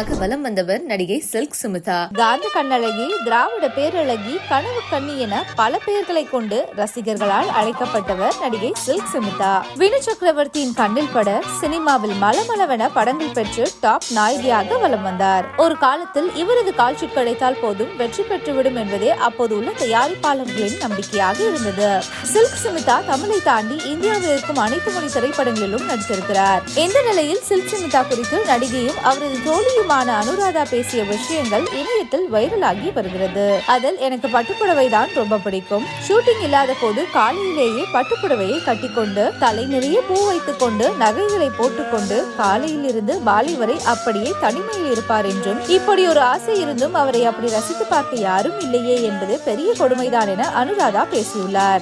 நாயகியாக வலம் வந்தவர் நடிகை சில்க் சுமிதா. காந்த கண்ணழகி, திராவிட பேரழகி, கனவு கண்ணி என பல பெயர்களை கொண்டு ரசிகர்களால் அழைக்கப்பட்டவர் நடிகை சில்க் சுமிதா. வினு சக்கரவர்த்தியின் கண்ணில் பட சினிமாவில் மலமளவென படங்கள் பெற்று டாப் நாயகியாக வலம் வந்தார். ஒரு காலத்தில் இவரது கால்ஷீட் கிடைத்தால் போதும் வெற்றி பெற்றுவிடும் என்பதே அப்போது உள்ள தயாரிப்பாளர்களின் நம்பிக்கையாக இருந்தது. சில்க் சுமிதா தமிழை தாண்டி இந்தியாவில் இருக்கும் அனைத்து மொழி திரைப்படங்களிலும் நடித்திருக்கிறார். இந்த நிலையில் சில்க் சுமிதா குறித்து நடிகையும் அவரது தோழியுமான அனுராதா பேசிய விஷயங்கள் இணையத்தில் வைரலாகி வருகிறது. அதில் எனக்கு பட்டுப்புடவை தான் ரொம்ப பிடிக்கும். ஷூட்டிங் இல்லாத போது காலையிலேயே பட்டுப்புடவையை கட்டிக்கொண்டு தலை நிறைய பூ வைத்துக் கொண்டு நகைகளை போட்டுக்கொண்டு காலையில் இருந்து மாலை வரை அப்படியே தனிமையில் இருப்பார் என்றும் இப்படி ஒரு ஆசை இருந்தும் அவரை அப்படி ரசித்து பார்க்க யாரும் இல்லையே என்பது பெரிய கொடுமைதான் என அனுராதா பேசியுள்ளார்.